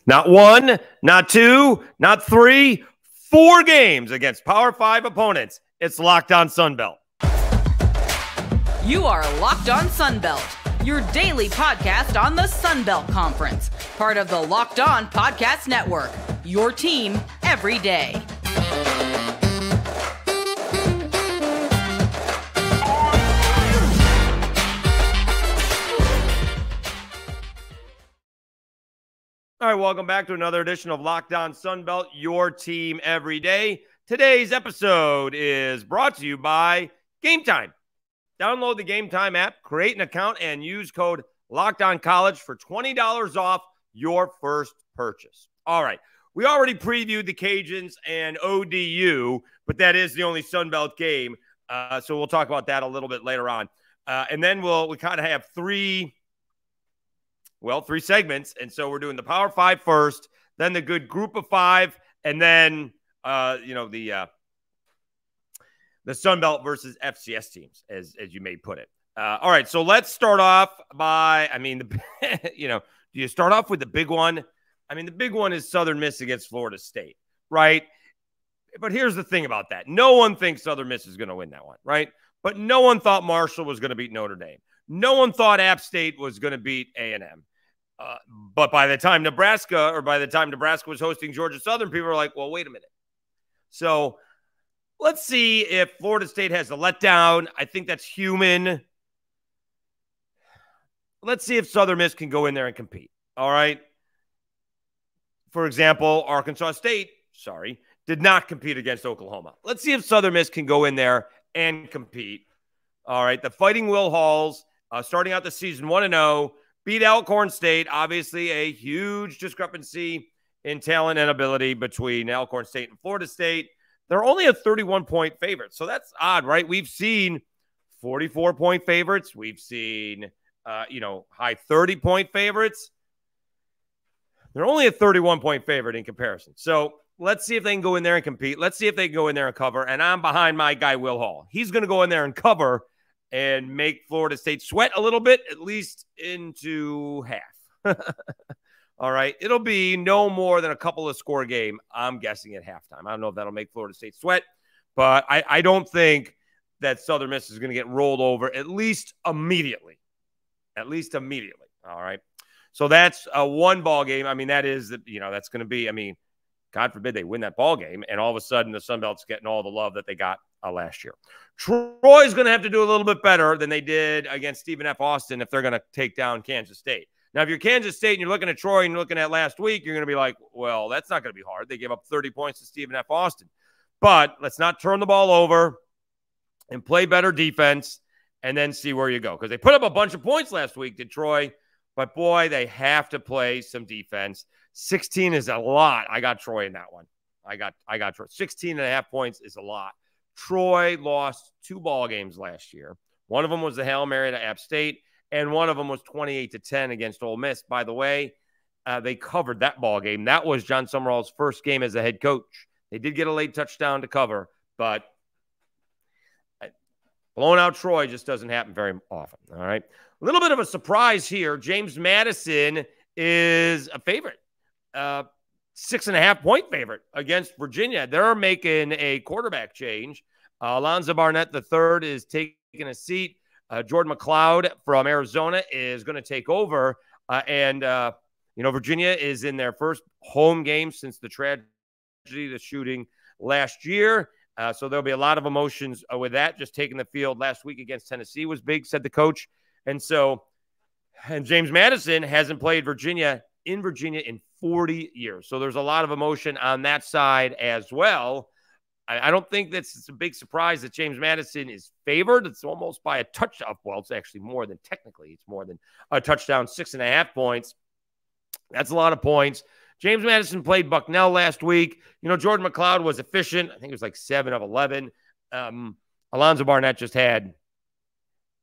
Not one, not two, not three, 4 games against Power 5 opponents. It's Locked On Sunbelt. You are Locked On Sunbelt, your daily podcast on the Sunbelt Conference, part of the Locked On Podcast Network, your team every day. All right, welcome back to another edition of Locked On Sunbelt, your team every day. Today's episode is brought to you by Gametime. Download the Gametime app, create an account, and use code LOCKEDONCollege for $20 off your first purchase. All right, we already previewed the Cajuns and ODU, but that is the only Sunbelt game, so we'll talk about that a little bit later on. And then we kind of have three segments. And so we're doing the Power 5 first, then the good group of 5, and then, the Sunbelt versus FCS teams, as you may put it. All right, so let's start off by, do you start off with the big one? The big one is Southern Miss against Florida State, right? But here's the thing about that. No one thinks Southern Miss is going to win that one, right? But no one thought Marshall was going to beat Notre Dame. No one thought App State was going to beat A&M. But by the time Nebraska was hosting Georgia Southern, people were like, well, wait a minute. So let's see if Florida State has a letdown. I think that's human. Let's see if Southern Miss can go in there and compete. All right. For example, Arkansas State, did not compete against Oklahoma. Let's see if Southern Miss can go in there and compete. All right. The Fighting Will Halls, starting out the season 1-0, beat Alcorn State. Obviously, a huge discrepancy in talent and ability between Alcorn State and Florida State. They're only a 31-point favorite, so that's odd, right? We've seen 44-point favorites. We've seen, high 30-point favorites. They're only a 31-point favorite in comparison. So let's see if they can go in there and compete. Let's see if they can go in there and cover. And I'm behind my guy, Will Hall. He's going to go in there and cover and make Florida State sweat a little bit, at least into half. All right. It'll be no more than a couple of score game, I'm guessing, at halftime. I don't know if that'll make Florida State sweat, but I don't think that Southern Miss is going to get rolled over, at least immediately. All right. So that's a one ball game. That is, that's going to be, God forbid they win that ball game, and all of a sudden the Sun Belt's getting all the love that they got last year. Troy's going to have to do a little bit better than they did against Stephen F. Austin if they're going to take down Kansas State. Now, if you're Kansas State and you're looking at Troy and you're looking at last week, you're going to be like, well, that's not going to be hard. They gave up 30 points to Stephen F. Austin. But let's not turn the ball over and play better defense and then see where you go. Because they put up a bunch of points last week, did Troy. But, boy, they have to play some defense. 16 is a lot. I got Troy in that one. I got Troy. 16.5 points is a lot. Troy lost 2 ball games last year. One of them was the Hail Mary to App State, and one of them was 28-10 against Ole Miss. By the way, they covered that ball game. That was John Summerall's first game as a head coach. They did get a late touchdown to cover, but blowing out Troy just doesn't happen very often. All right. A little bit of a surprise here. James Madison is a favorite. 6.5-point favorite against Virginia. They're making a quarterback change. Alonzo Barnett III is taking a seat. Jordan McLeod from Arizona is going to take over. Virginia is in their first home game since the tragedy, the shooting last year. So there'll be a lot of emotions with that. Just taking the field last week against Tennessee was big, said the coach. And James Madison hasn't played in Virginia in 40 years. So there's a lot of emotion on that side as well. I don't think that's a big surprise that James Madison is favored. It's almost by a touchdown. Well, it's actually more than it's more than a touchdown, 6.5 points. That's a lot of points. James Madison played Bucknell last week. Jordan McLeod was efficient. I think it was like 7 of 11. Alonzo Barnett just had,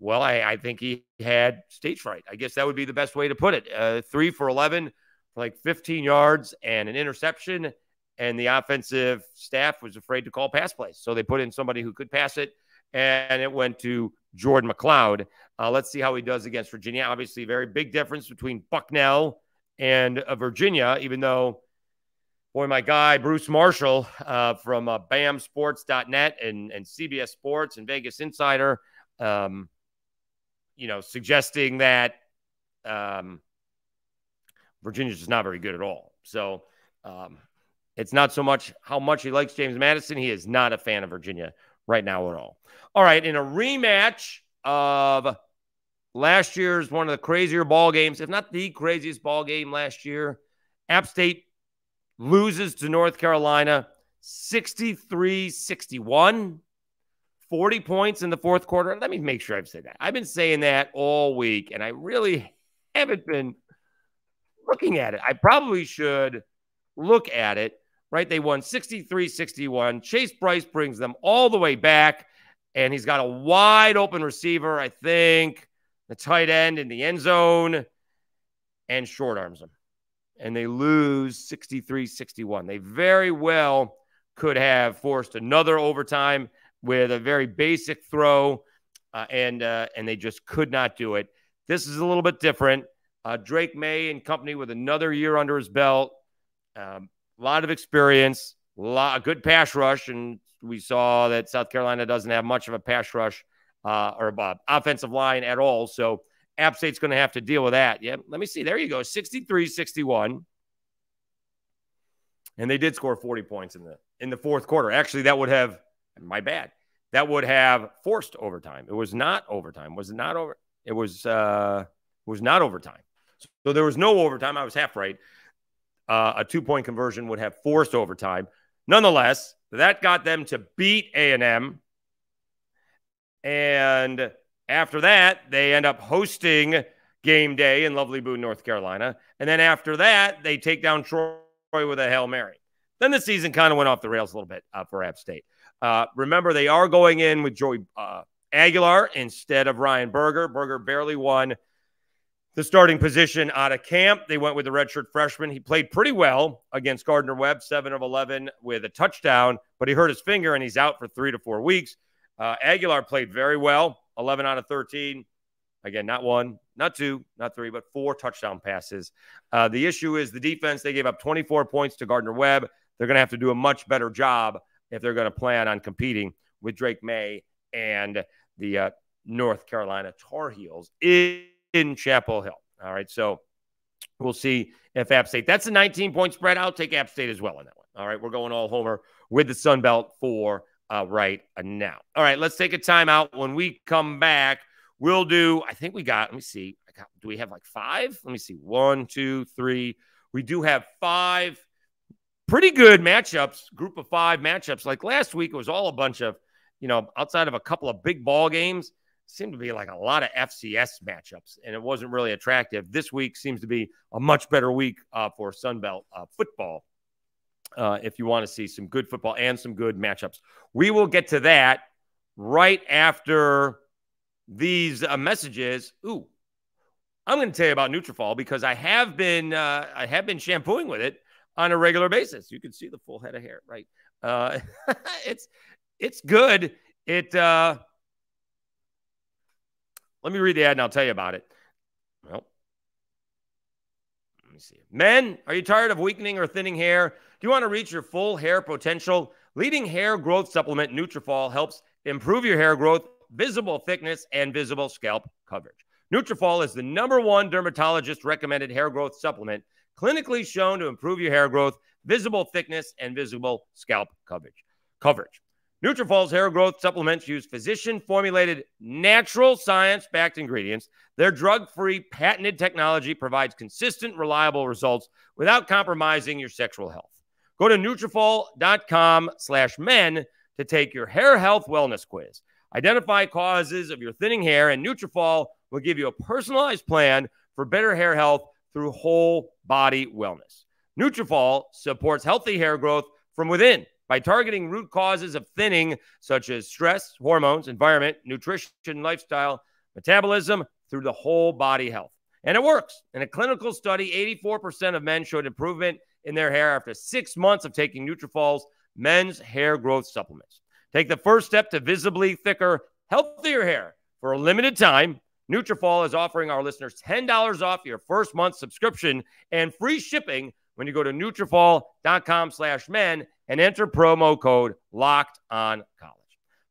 I think he had stage fright. I guess that would be the best way to put it. 3 for 11, like 15 yards and an interception. And the offensive staff was afraid to call pass plays. So they put in somebody who could pass it, and it went to Jordan McLeod. Let's see how he does against Virginia. Obviously, very big difference between Bucknell And Virginia, even though, boy, my guy, Bruce Marshall from BAMSports.net and CBS Sports and Vegas Insider, suggesting that Virginia's just not very good at all. So it's not so much how much he likes James Madison. He is not a fan of Virginia right now at all. All right, in a rematch of last year's one of the crazier ball games, if not the craziest ball game last year, App State loses to North Carolina 63-61, 40 points in the fourth quarter. Let me make sure I've said that. I've been saying that all week, and I really haven't been looking at it. I probably should look at it, right? They won 63-61. Chase Bryce brings them all the way back, and he's got a wide open receiver, I think, the tight end in the end zone, and short arms him. And they lose 63-61. They very well could have forced another overtime with a very basic throw, and they just could not do it. This is a little bit different. Drake May and company with another year under his belt, a lot of experience, a good pass rush, and we saw that South Carolina doesn't have much of a pass rush or offensive line at all, so App State's going to have to deal with that. Yeah, let me see. There you go, 63-61. And they did score 40 points in the fourth quarter. Actually, that would have, my bad, that would have forced overtime. It was not overtime. Was it not over? It was not overtime. So there was no overtime. I was half right. A 2-point conversion would have forced overtime. Nonetheless, that got them to beat A&M. And after that, they end up hosting game day in lovely Boone, North Carolina. And then after that, they take down Troy with a Hail Mary. Then the season kind of went off the rails a little bit for App State. Remember, they are going in with Joey Aguilar instead of Ryan Berger. Berger barely won the starting position out of camp. They went with the redshirt freshman. He played pretty well against Gardner-Webb, 7 of 11 with a touchdown, but he hurt his finger and he's out for 3 to 4 weeks. Aguilar played very well, 11 out of 13. Again, not 1, not 2, not 3, but 4 touchdown passes. The issue is the defense. They gave up 24 points to Gardner-Webb. They're going to have to do a much better job if they're going to plan on competing with Drake May and the North Carolina Tar Heels in Chapel Hill. All right, so we'll see if App State. That's a 19-point spread. I'll take App State as well on that one. All right, we're going all homer with the Sun Belt for right now. All right, let's take a timeout. When we come back, we'll do, I think we got, let me see. Do we have like 5? Let me see. 1, 2, 3. We do have 5 pretty good matchups, group of 5 matchups. Like last week, it was all a bunch of, outside of a couple of big ball games, seemed to be like a lot of FCS matchups, and it wasn't really attractive. This week seems to be a much better week for Sunbelt football if you want to see some good football and some good matchups. We will get to that right after these messages. Ooh, I'm going to tell you about Nutrafol because I have been shampooing with it on a regular basis. You can see the full head of hair, right? It's good. Let me read the ad and I'll tell you about it. Well, let me see. Men, are you tired of weakening or thinning hair? Do you want to reach your full hair potential? Leading hair growth supplement Nutrafol helps improve your hair growth, visible thickness, and visible scalp coverage. Nutrafol is the #1 dermatologist recommended hair growth supplement, clinically shown to improve your hair growth, visible thickness, and visible scalp coverage. Nutrafol's hair growth supplements use physician-formulated, natural science-backed ingredients. Their drug-free, patented technology provides consistent, reliable results without compromising your sexual health. Go to Nutrafol.com/men to take your hair health wellness quiz. Identify causes of your thinning hair, and Nutrafol will give you a personalized plan for better hair health through whole body wellness. Nutrafol supports healthy hair growth from within by targeting root causes of thinning, such as stress, hormones, environment, nutrition, lifestyle, metabolism, through the whole body health. And it works. In a clinical study, 84% of men showed improvement in their hair after 6 months of taking Nutrafol's men's hair growth supplements. Take the first step to visibly thicker, healthier hair. For a limited time, Nutrafol is offering our listeners $10 off your first month subscription and free shipping when you go to Nutrafol.com/men and enter promo code LOCKEDONCollege.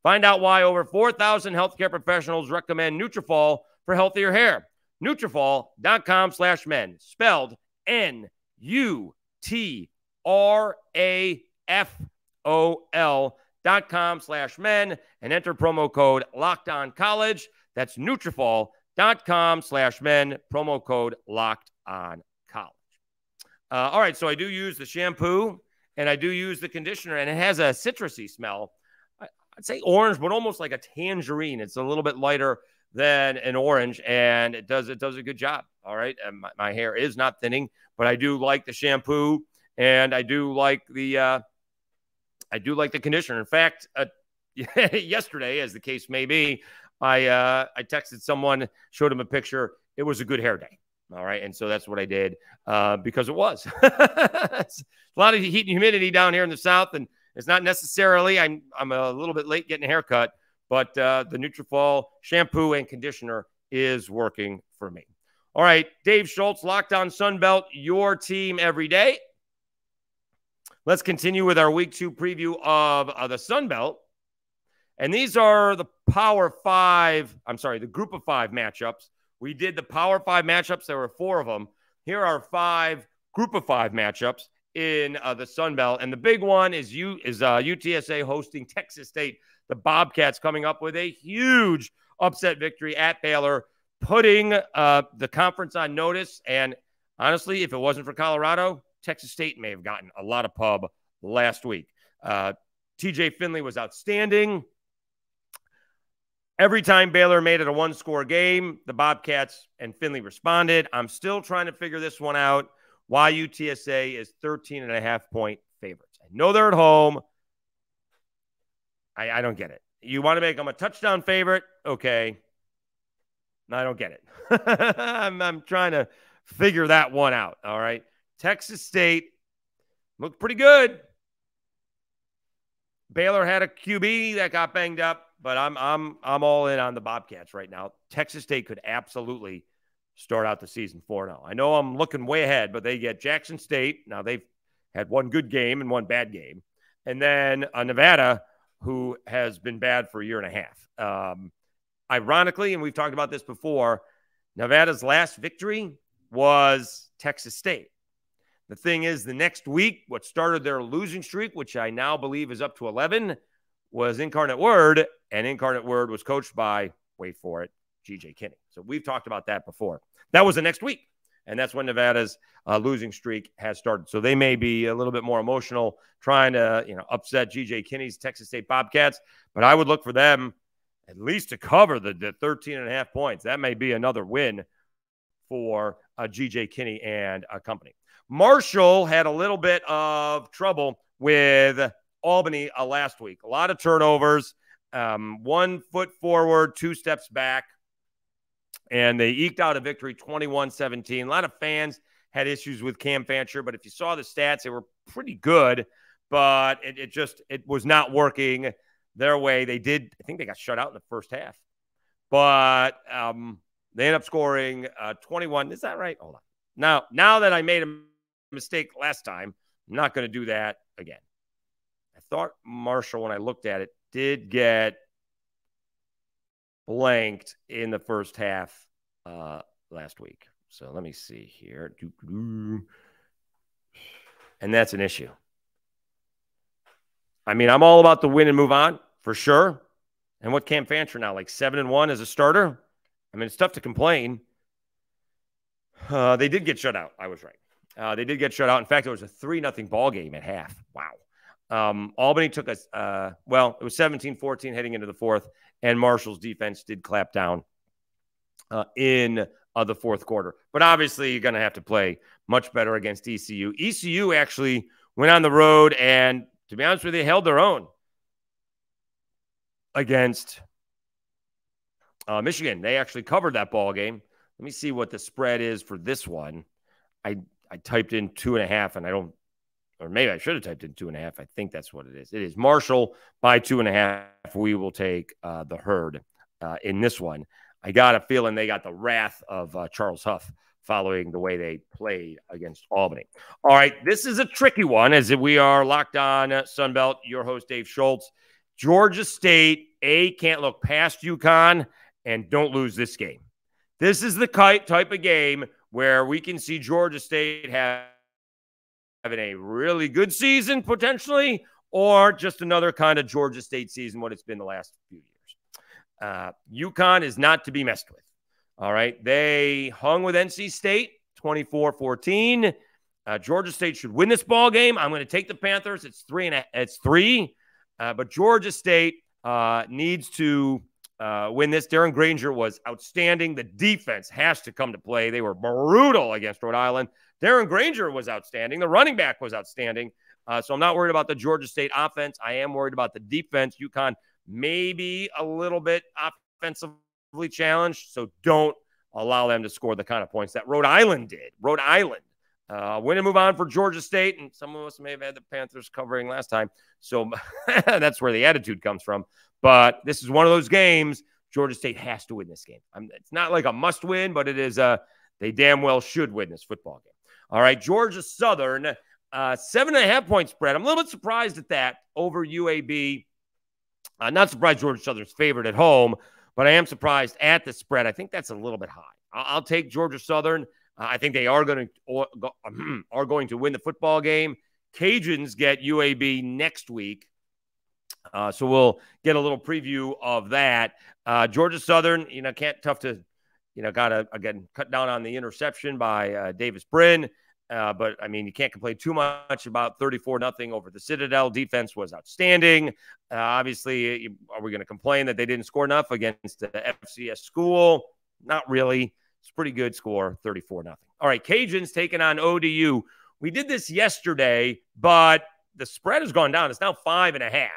Find out why over 4,000 healthcare professionals recommend Nutrafol for healthier hair. Nutrafol.com/men, spelled Nutrafol.com/men and enter promo code LOCKEDONCollege. That's Nutrafol.com/men, promo code LOCKEDONCollege. All right, so I do use the shampoo and I do use the conditioner, and it has a citrusy smell. I'd say orange, but almost like a tangerine. It's a little bit lighter than an orange, and it does a good job. All right, and my hair is not thinning, but I do like the shampoo, and I do like the conditioner. In fact, yesterday, as the case may be, I texted someone, showed him a picture. It was a good hair day. All right, and so that's what I did because it was. It's a lot of heat and humidity down here in the South, and it's not necessarily. I'm a little bit late getting a haircut, but the Nutrafol shampoo and conditioner is working for me. All right, Dave Schultz, Locked On Sunbelt, your team every day. Let's continue with our Week 2 preview of the Sunbelt. And these are the Group of 5 matchups. We did the Power 5 matchups. There were 4 of them. Here are 5 Group of 5 matchups in the Sun Belt. And the big one is UTSA hosting Texas State. The Bobcats coming up with a huge upset victory at Baylor, putting the conference on notice. And honestly, if it wasn't for Colorado, Texas State may have gotten a lot of pub last week. TJ Finley was outstanding. Every time Baylor made it a one-score game, the Bobcats and Finley responded. I'm still trying to figure this one out, why UTSA is 13.5-point favorites. I know they're at home. I don't get it. You want to make them a touchdown favorite? Okay. No, I don't get it. I'm trying to figure that one out, all right? Texas State looked pretty good. Baylor had a QB that got banged up. But I'm all in on the Bobcats right now. Texas State could absolutely start out the season 4-0. I know I'm looking way ahead, but they get Jackson State. Now, they've had one good game and one bad game. And then Nevada, who has been bad for a year and a half. Ironically, and we've talked about this before, Nevada's last victory was Texas State. The thing is, the next week, what started their losing streak, which I now believe is up to 11, was Incarnate Word, and Incarnate Word was coached by, wait for it, G.J. Kinney. So we've talked about that before. That was the next week, and that's when Nevada's losing streak has started. So they may be a little bit more emotional trying to, upset G.J. Kinney's Texas State Bobcats, but I would look for them at least to cover the 13.5 points. That may be another win for G.J. Kinney and company. Marshall had a little bit of trouble with Albany last week. A lot of turnovers, 1 foot forward, 2 steps back, and they eked out a victory 21-17. A lot of fans had issues with Cam Fancher, but if you saw the stats, they were pretty good, but it was not working their way. I think they got shut out in the first half, but they ended up scoring 21. Is that right? Hold on. Now that I made a mistake last time, I'm not going to do that again. I thought Marshall, when I looked at it, did get blanked in the first half last week. So let me see here. And that's an issue. I mean, I'm all about the win and move on, for sure. And what Cam Fancher now, like 7-1 as a starter? I mean, it's tough to complain. They did get shut out. I was right. They did get shut out. In fact, it was a 3-0 ball game at half. Wow. Albany took us, it was 17-14 heading into the fourth, and Marshall's defense did clap down in the fourth quarter. But obviously, you're going to have to play much better against ECU. ECU actually went on the road and, to be honest with you, held their own against Michigan. They actually covered that ball game. Let me see what the spread is for this one. I typed in 2.5, and I don't. Or maybe I should have typed in 2.5. I think that's what it is. It is Marshall by 2.5. We will take the Herd in this one. I got a feeling they got the wrath of Charles Huff following the way they played against Albany. All right, this is a tricky one as we are locked on Sunbelt. Your host, Dave Schultz. Georgia State, can't look past UConn, and don't lose this game. This is the type of game where we can see Georgia State having a really good season potentially, or just another kind of Georgia State season, what it's been the last few years. UConn is not to be messed with. All right. They hung with NC State 24-14. Georgia State should win this ball game. I'm going to take the Panthers. It's 3. But Georgia State needs to win this. Darren Granger was outstanding. The defense has to come to play. They were brutal against Rhode Island. Darren Granger was outstanding. The running back was outstanding. So I'm not worried about the Georgia State offense. I am worried about the defense. UConn maybe a little bit offensively challenged, so don't allow them to score the kind of points that Rhode Island did. Rhode Island win and move on for Georgia State, and some of us may have had the Panthers covering last time, so that's where the attitude comes from. But this is one of those games Georgia State has to win this game. It's not like a must win, but it is they damn well should win this football game. All right, Georgia Southern, 7.5 point spread. I'm a little bit surprised at that over UAB. Not surprised Georgia Southern's favored at home, but I am surprised at the spread. I think that's a little bit high. I'll take Georgia Southern. I think they are going to win the football game. Cajuns get UAB next week. So we'll get a little preview of that. Georgia Southern, tough to, got to, again, cut down on the interception by Davis Brin. But, I mean, you can't complain too much about 34-0 over the Citadel. Defense was outstanding. Obviously, are we going to complain that they didn't score enough against the FCS school? Not really. It's a pretty good score, 34-0. All right, Cajuns taking on ODU. We did this yesterday, but the spread has gone down. It's now 5.5.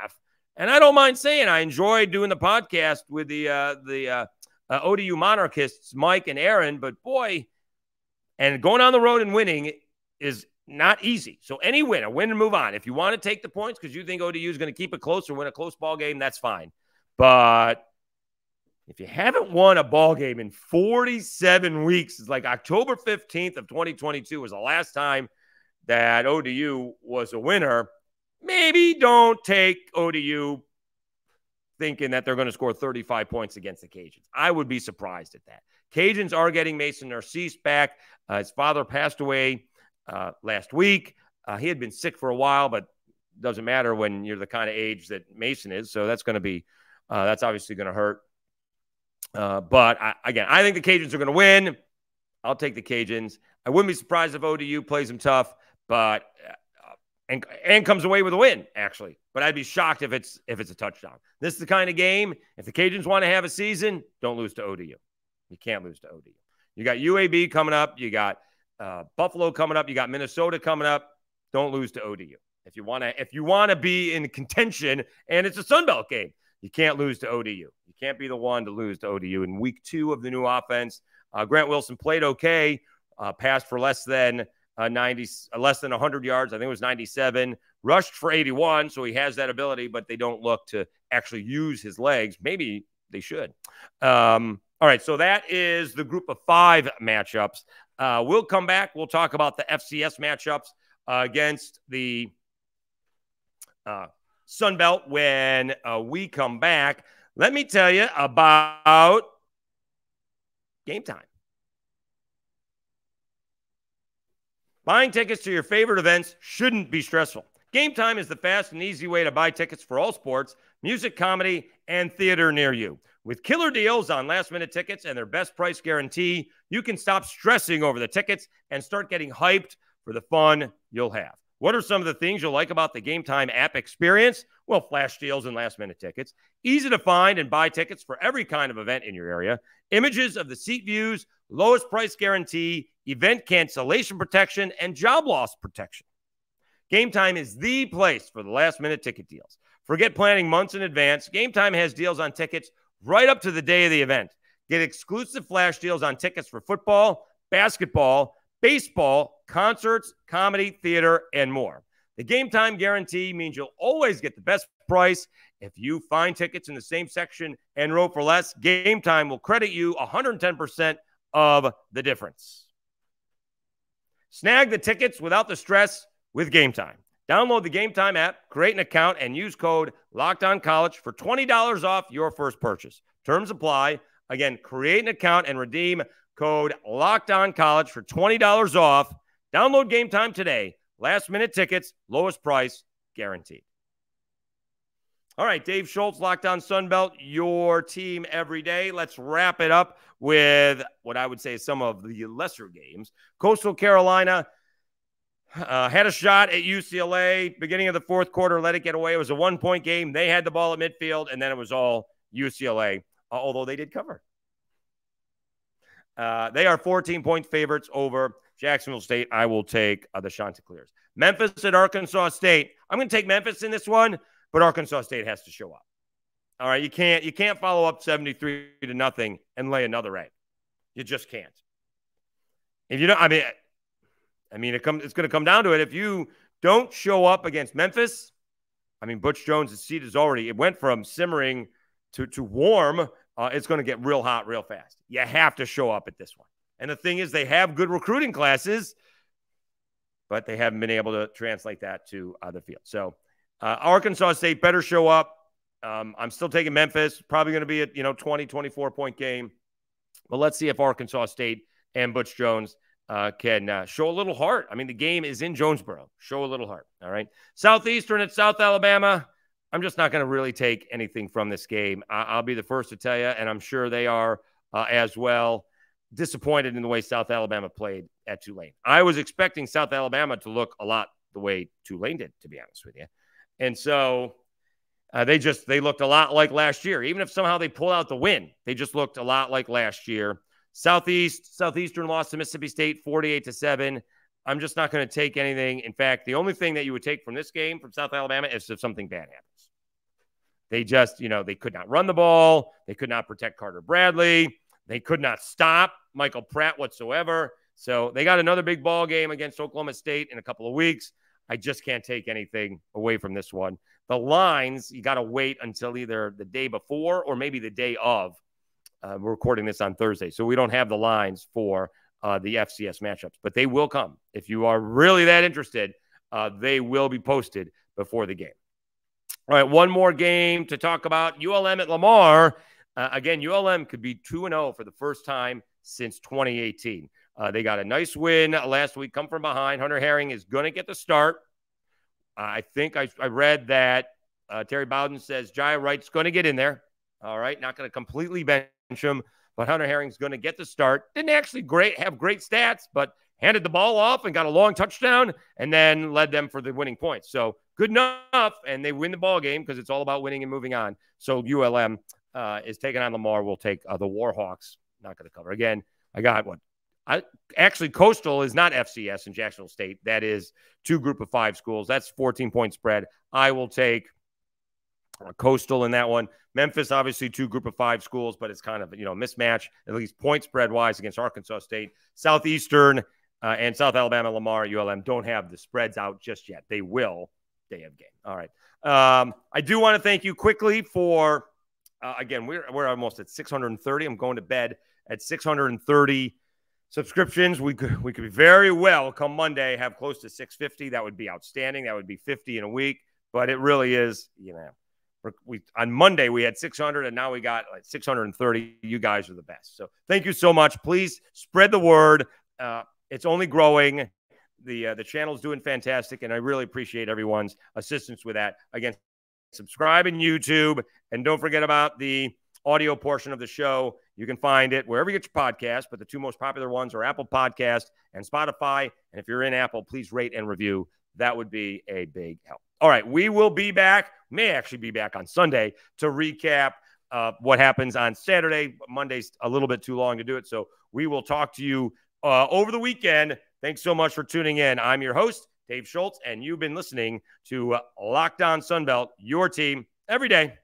And I don't mind saying I enjoyed doing the podcast with the ODU monarchists, Mike and Aaron, but boy, and going on the road and winning is not easy. So any win, a win and move on. If you want to take the points because you think ODU is going to keep it close or win a close ball game, that's fine. But if you haven't won a ball game in 47 weeks, it's like October 15th of 2022 was the last time that ODU was a winner. Maybe don't take ODU thinking that they're going to score 35 points against the Cajuns. I would be surprised at that. Cajuns are getting Mason Narcisse back. His father passed away last week. He had been sick for a while, but it doesn't matter when you're the kind of age that Mason is. So that's going to be that's obviously going to hurt. But I think the Cajuns are going to win. I'll take the Cajuns. I wouldn't be surprised if ODU plays them tough, but and comes away with a win, actually. But I'd be shocked if it's a touchdown. This is the kind of game, if the Cajuns want to have a season, don't lose to ODU. You can't lose to ODU. You got UAB coming up. You got Buffalo coming up. You got Minnesota coming up. Don't lose to ODU. If you want to be in contention, and it's a Sun Belt game, you can't lose to ODU. You can't be the one to lose to ODU. In week 2 of the new offense, Grant Wilson played okay, passed for less than 100 yards. I think it was 97. Rushed for 81, so he has that ability, but they don't look to actually use his legs. Maybe they should. All right, so that is the group of 5 matchups. We'll come back. We'll talk about the FCS matchups against the Sun Belt when we come back. Let me tell you about Gametime. Buying tickets to your favorite events shouldn't be stressful. Gametime is the fast and easy way to buy tickets for all sports, music, comedy, and theater near you. With killer deals on last-minute tickets and their best price guarantee, you can stop stressing over the tickets and start getting hyped for the fun you'll have. What are some of the things you'll like about the Gametime app experience? Well, flash deals and last-minute tickets. Easy to find and buy tickets for every kind of event in your area. Images of the seat views, lowest price guarantee, event cancellation protection, and job loss protection. Gametime is the place for the last-minute ticket deals. Forget planning months in advance. Gametime has deals on tickets right up to the day of the event. Get exclusive flash deals on tickets for football, basketball, baseball, concerts, comedy, theater, and more. The Gametime guarantee means you'll always get the best price If you find tickets in the same section and row for less, Gametime will credit you 110% of the difference. Snag the tickets without the stress with Gametime. Download the Gametime app, create an account, and use code LOCKEDONCollege for $20 off your first purchase. Terms apply. Again, create an account and redeem code LOCKEDONCollege for $20 off. Download Gametime today. Last-minute tickets, lowest price, guaranteed. All right, Dave Schultz, Locked On Sunbelt, your team every day. Let's wrap it up with what I would say is some of the lesser games. Coastal Carolina had a shot at UCLA. Beginning of the fourth quarter, let it get away. It was a 1-point game. They had the ball at midfield, and then it was all UCLA, although they did cover. They are 14-point favorites over Jacksonville State. I will take the Chanticleers. Memphis at Arkansas State. I'm going to take Memphis in this one, but Arkansas State has to show up. All right, you can't follow up 73-0 and lay another egg. You just can't. If you don't, it's going to come down to it. If you don't show up against Memphis, Butch Jones' seat is already, it went from simmering to warm. It's going to get real hot real fast. You have to show up at this one. And the thing is, they have good recruiting classes, but they haven't been able to translate that to the field. So Arkansas State better show up. I'm still taking Memphis. Probably going to be a 20, 24-point game. But let's see if Arkansas State and Butch Jones can show a little heart. The game is in Jonesboro. Show a little heart. All right. Southeastern at South Alabama. I'm just not going to really take anything from this game. I'll be the first to tell you, and I'm sure they are as well, disappointed in the way South Alabama played at Tulane. I was expecting South Alabama to look a lot the way Tulane did, to be honest with you. And so they looked a lot like last year. Even if somehow they pull out the win, they just looked a lot like last year. Southeastern lost to Mississippi State 48-7. I'm just not going to take anything. In fact, the only thing that you would take from this game from South Alabama is if something bad happens. They just, they could not run the ball. They could not protect Carter Bradley. They could not stop Michael Pratt whatsoever. So they got another big ball game against Oklahoma State in a couple of weeks. I just can't take anything away from this one. The lines, you got to wait until either the day before or maybe the day of. We're recording this on Thursday, so we don't have the lines for the FCS matchups, but they will come. If you are really that interested, they will be posted before the game. All right, one more game to talk about. ULM at Lamar. Again, ULM could be 2-0 for the first time since 2018. They got a nice win last week, come from behind. Hunter Herring is going to get the start. I think I read that Terry Bowden says Jaya Wright's going to get in there. All right, not going to completely bench him, but Hunter Herring's going to get the start. Didn't actually have great stats, but handed the ball off and got a long touchdown and then led them for the winning points. So good enough, and they win the ball game because it's all about winning and moving on. So ULM is taking on Lamar. We'll take the Warhawks. Not going to cover. Again, I got what? Actually, Coastal is not FCS in Jacksonville State. That is 2 group of 5 schools. That's 14-point spread. I will take Coastal in that one. Memphis, obviously 2 group of 5 schools, but it's kind of, mismatch, at least point spread wise against Arkansas State. Southeastern and South Alabama, Lamar, ULM don't have the spreads out just yet. They will. Day of game. All right. I do want to thank you quickly for, again, we're almost at 630. I'm going to bed at 630 subscriptions. We could very well come Monday have close to 650. That would be outstanding. That would be 50 in a week. But it really is, on Monday we had 600 and now we got like 630. You guys are the best. So thank you so much. Please spread the word. It's only growing. The channel's doing fantastic, and I really appreciate everyone's assistance with that. Again, subscribe in YouTube, and don't forget about the audio portion of the show. You can find it wherever you get your podcast, but the 2 most popular ones are Apple Podcast and Spotify. And if you're in Apple, please rate and review. That would be a big help. All right, we will be back, may actually be back on Sunday to recap what happens on Saturday. Monday's a little bit too long to do it, so we will talk to you over the weekend. Thanks so much for tuning in. I'm your host, Dave Schultz, and you've been listening to Locked On Sunbelt, your team every day.